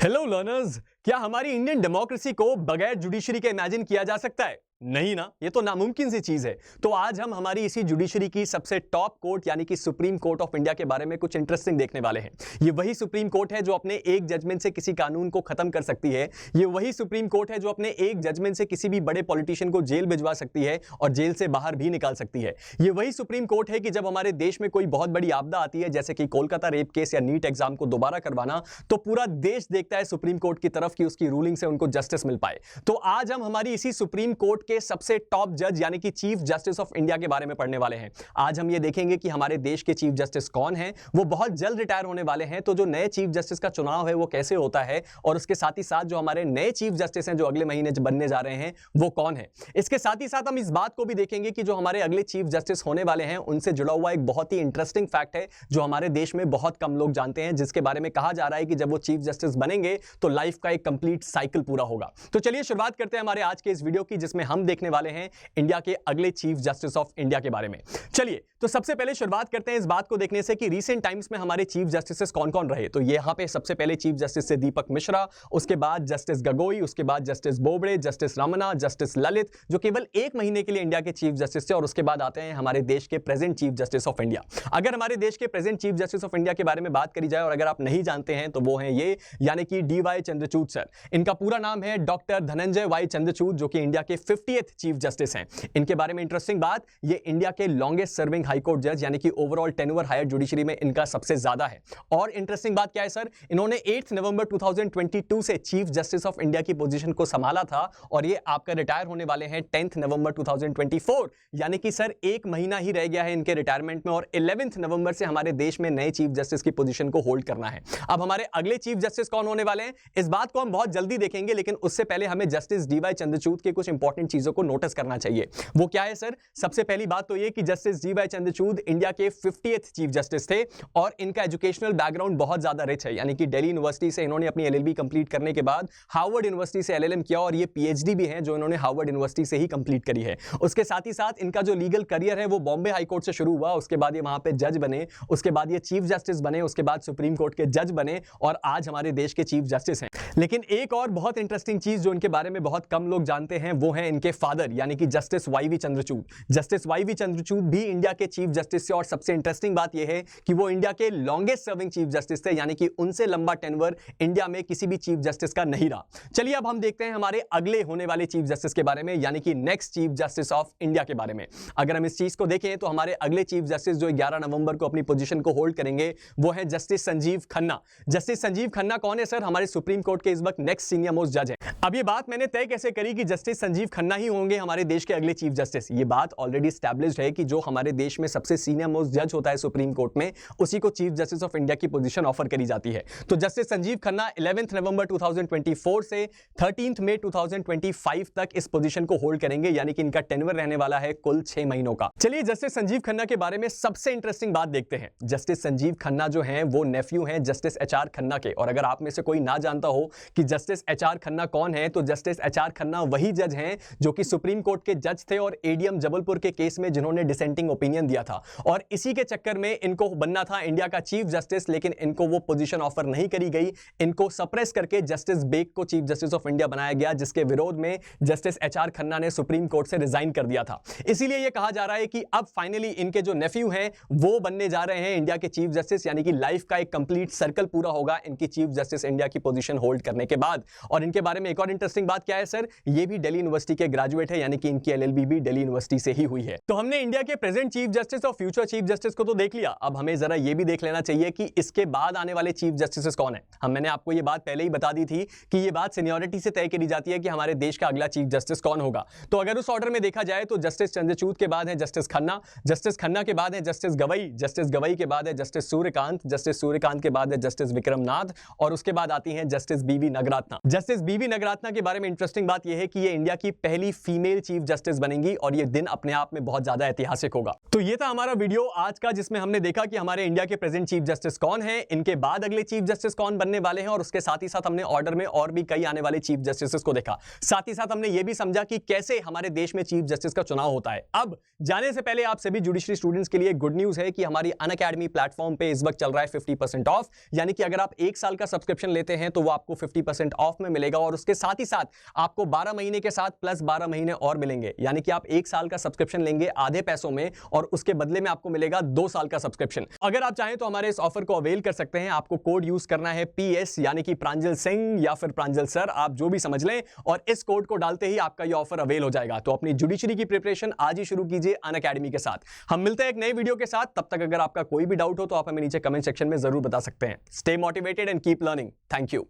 Hello learners, क्या हमारी Indian democracy को बगैर जुडिशरी के इमेजिन किया जा सकता है? नहीं ना, ये तो नामुमकिन सी चीज है। तो आज हम हमारी इसी जुडिशरी की सबसे टॉप कोर्ट यानी कि सुप्रीम कोर्ट ऑफ इंडिया के बारे में कुछ इंटरेस्टिंग देखने वाले हैं। ये वही सुप्रीम कोर्ट है जो अपने एक जजमेंट से किसी कानून को खत्म कर सकती है। ये वही सुप्रीम कोर्ट है जो अपने एक जजमेंट से किसी भी बड़े पॉलिटिशियन को जेल भिजवा सकती है और जेल से बाहर भी निकाल सकती है। ये वही सुप्रीम कोर्ट है कि जब हमारे देश में कोई बहुत बड़ी आपदा आती है, जैसे कि कोलकाता रेप केस या नीट एग्जाम को दोबारा करवाना, तो पूरा देश देखता है सुप्रीम कोर्ट की तरफ कि उसकी रूलिंग से उनको जस्टिस मिल पाए। तो आज हम हमारी इसी सुप्रीम कोर्ट के सबसे टॉप जज यानी कि चीफ जस्टिस ऑफ इंडिया के बारे में पढ़ने वाले हैं। आज हम ये देखेंगे कि हमारे देश के चीफ जस्टिस कौन हैं, वो बहुत जल्द रिटायर होने वाले हैं, तो जो नए चीफ जस्टिस का चुनाव है वो कैसे होता है, और उसके साथ ही साथ जो हमारे नए चीफ जस्टिस हैं जो अगले महीने बनने जा रहे हैं वो कौन है। इसके साथ ही साथ हम इस बात को भी देखेंगे कि जो हमारे अगले चीफ जस्टिस होने वाले हैं उनसे जुड़ा हुआ एक बहुत ही इंटरेस्टिंग फैक्ट है जो हमारे देश में बहुत कम लोग जानते हैं, जिसके बारे में कहा जा रहा है कि जब वो चीफ जस्टिस बनेंगे तो लाइफ का एक कंप्लीट साइकिल पूरा होगा। तो चलिए शुरुआत करते हैं हमारे आज के इस वीडियो की, जिसमें हम देखने वाले हैं इंडिया के अगले चीफ जस्टिस ऑफ इंडिया के बारे में। चलिए तो सबसे पहले शुरुआत करते हैं इस बात को देखने से कि रीसेंट टाइम्स में हमारे चीफ जस्टिस कौन-कौन रहे। तो यहां पे सबसे पहले चीफ जस्टिस से दीपक मिश्रा, उसके बाद जस्टिस गगोई, उसके बाद justice Bobde, justice Ramana, justice Lalit जो केवल एक महीने के लिए इंडिया के चीफ जस्टिस थे, और उसके बाद आते हैं हमारे देश के present chief justice of India. अगर हमारे देश के present chief justice of India के बारे में बात करी जाए और अगर आप नहीं जानते हैं तो वो हैं ये, यानी कि डी.वाई. चंद्रचूड़ सर। इनका पूरा नाम है डॉक्टर धनंजय वाई चंद्रचूड़, जो कि इंडिया के 50th चीफ जस्टिस हैं। इनके बारे में इंटरेस्टिंग बात, ये इंडिया के लॉन्गेस्ट सर्विंग हाई कोर्ट जज यानी कि ओवरऑल टेन्योर हायर जुडिशरी में इनका सबसे ज्यादा है। और इंटरेस्टिंग बात क्या है सर, इन्होंने 8 नवंबर 2022 से चीफ जस्टिस ऑफ इंडिया की पोजीशन को संभाला था, और ये आपका रिटायर होने वाले हैं 10 नवंबर 2024, यानी कि सर एक महीना ही रह गया है इनके रिटायरमेंट में, और 11 नवंबर से हमारे देश में नए चीफ जस्टिस की पोजीशन को होल्ड करना है। अब हमारे अगले चीफ जस्टिस कौन होने वाले हैं इस बात को हम बहुत जल्दी देखेंगे, लेकिन उससे पहले हमें जस्टिस डी.वाई. चंद्रचूड़ के कुछ इंपॉर्टेंट चीजों को नोटिस करना चाहिए। वो क्या है सर? सबसे पहली बात तो ये कि जस्टिस डी.वाई. चंद्रचूड़ इंडिया के 50th चीफ जस्टिस थे, और इनका एजुकेशनल बैकग्राउंड बहुत ज्यादा रिच है, यानी कि दिल्ली यूनिवर्सिटी से इन्होंने अपनी एलएलबी कंप्लीट करने के बाद हार्वर्ड यूनिवर्सिटी से एलएलएम किया, और ये पीएचडी भी है जो इन्होंने हार्वर्ड यूनिवर्सिटी से ही कंप्लीट करी है। उसके साथ ही साथ इनका जो लीगल करियर है वो बॉम्बे हाई कोर्ट से शुरू हुआ, उसके बाद ये वहां पे जज बने, उसके बाद ये चीफ जस्टिस बने, उसके बाद सुप्रीम कोर्ट के जज बने, और आज हमारे देश के चीफ जस्टिस हैं। लेकिन एक और बहुत इंटरेस्टिंग चीज जो इनके बारे में बहुत कम लोग जानते हैं वो है इनके फादर यानी कि जस्टिस वाई.वी. चंद्रचूड़। जस्टिस वाई.वी. चंद्रचूड़ भी इंडिया के चीफ जस्टिस थे, और सबसे इंटरेस्टिंग बात यह है कि वो इंडिया के लॉन्गेस्ट सर्विंग चीफ जस्टिस थे, यानी कि उनसे लंबा टेन्योर इंडिया में किसी भी चीफ जस्टिस का नहीं रहा। चलिए अब हम देखते हैं हमारे अगले होने वाले चीफ जस्टिस के बारे में, यानी कि next chief justice of India के बारे में। अगर हम इस चीज को देखें तो हमारे अगले चीफ जस्टिस जो 11 नवंबर को अपनी पोजीशन को होल्ड करेंगे वो है जस्टिस संजीव खन्ना। जस्टिस संजीव खन्ना कौन है सर? हमारे सुप्रीम कोर्ट के इस वक्त नेक्स्ट सीनियर मोस्ट जज हैं। अब ये बात मैंने तय कैसे करी कि जस्टिस संजीव खन्ना ही होंगे हमारे देश के अगले चीफ जस्टिस? ये बात ऑलरेडी एस्टैब्लिश्ड है कि जो हमारे देश में सबसे सीनियर मोस्ट जज होता है सुप्रीम कोर्ट में, उसी को चीफ जस्टिस ऑफ इंडिया की पोजीशन ऑफर करी जाती है। तो जस्टिस संजीव खन्ना 11 नवंबर 2024 से 13 मई 2025 तक इस पोजीशन को होल्ड करेंगे, यानी कि इनका टेन्योर रहने वाला है कुल 6 महीनों का। चलिए जस्टिस संजीव खन्ना के बारे में सबसे इंटरेस्टिंग बात देखते हैं। जस्टिस संजीव खन्ना जो हैं वो नेफ्यू हैं जस्टिस एच.आर. खन्ना के, और अगर आप में से कोई ना जानता हो कि जस्टिस एच.आर. खन्ना कौन है, तो जस्टिस एच.आर. खन्ना वही जज हैं जो कि सुप्रीम कोर्ट के जज थे और एडीएम जबलपुर के केस में जिन्होंने डिसेंटिंग ओपिनियन दिया था, और इसी के चक्कर में इनको बनना था इंडिया का चीफ जस्टिस, लेकिन इनको वो पोजीशन ऑफर नहीं करी गई। इनको सप्रेस करके जस्टिस बेग को चीफ जस्टिस ऑफ इंडिया बनाया गया, जिसके विरोध में जस्टिस एच.आर. खन्ना ने सुप्रीम कोर्ट से रिजाइन कर दिया था। इसीलिए यह कहा जा रहा है कि अब फाइनली इनके जो नेफ्यू हैं वो बनने जा रहे हैं इंडिया के चीफ जस्टिस, यानी कि लाइफ का एक कंप्लीट सर्कल पूरा होगा इनकी चीफ जस्टिस इंडिया की पोजीशन होल्ड करने के बाद। और इनके बारे में एक और इंटरेस्टिंग बात क्या है सर, ये भी दिल्ली यूनिवर्सिटी के ग्रेजुएट है, यानी कि इनकी एलएलबी भी दिल्ली यूनिवर्सिटी से ही हुई है। तो हमने इंडिया के प्रेजेंट चीफ जस्टिस और फ्यूचर चीफ जस्टिस को तो देख लिया, अब हमें जरा ये भी देख लेना चाहिए कि इसके बाद आने वाले चीफ जस्टिस कौन है। मैंने आपको ये बात पहले ही बता दी थी कि ये बात सीनियरिटी से तय करी जाती है कि हमारे देश का अगला चीफ जस्टिस कौन होगा। तो अगर उस ऑर्डर में देखा जाए तो जस्टिस चंद्रचूड़ के बाद है जस्टिस खन्ना, जस्टिस खन्ना के बाद है जस्टिस गवई, जस्टिस गवई के बाद है जस्टिस सूर्यकांत, जस्टिस सूर्यकांत के बाद है जस्टिस विक्रमनाथ, और उसके बाद आती हैं justice B V. Nagarathna. Justice B V. Nagarathna के बारे में इंटरेस्टिंग बात यह है कि ये इंडिया की पहली फीमेल चीफ जस्टिस बनेंगी, और ये दिन अपने आप में बहुत ज्यादा ऐतिहासिक होगा। तो ये था हमारा वीडियो आज का, जिसमें हमने देखा कि हमारे इंडिया के प्रेजेंट चीफ जस्टिस कौन है, इनके बाद अगले चीफ जस्टिस कौन बनने वाले हैं, और उसके साथ ही साथ हमने ऑर्डर में और भी कई आने वाले चीफ जस्टिस को देखा। साथ ही साथ हमने ये भी समझा कि कैसे हमारे देश में चीफ जस्टिस का चुनाव होता है। अब जाने से पहले आप सभी जुडिशरी स्टूडेंट्स के लिए गुड न्यूज है कि हमारी अनअकैडमी प्लेटफॉर्म पे इस वक्त चल रहा है 50% ऑफ, यानी कि अगर आप 1 साल का सब्सक्रिप्शन लेते हैं तो वो आपको 50% ऑफ में मिलेगा और उसके साथ ही साथ आपको 12 महीने के साथ प्लस 12 महीने और मिलेंगे, यानी कि आप 1 साल का सब्सक्रिप्शन लेंगे आधे पैसों में और उसके बदले में आपको मिलेगा 2 साल का सब्सक्रिप्शन। अगर आप चाहें तो हमारे इस ऑफर को अवेल कर सकते हैं। आपको कोड यूज करना है PS यानी कि प्रांजल सिंह या फिर प्रांजल सर, आप जो भी समझ लें, और इस कोड को डालते ही आपका यह ऑफर अवेल हो जाएगा। तो अपनी जुडिशरी की प्रिपरेशन आज ही शुरू कीजिए अनअकैडमी के साथ। हम मिलते हैं एक नई वीडियो के साथ, तब तक अगर आपका कोई भी डाउट हो तो आप हमें नीचे कमेंट सेक्शन में जरूर बता सकते हैं। Stay motivated and keep learning. Thank you.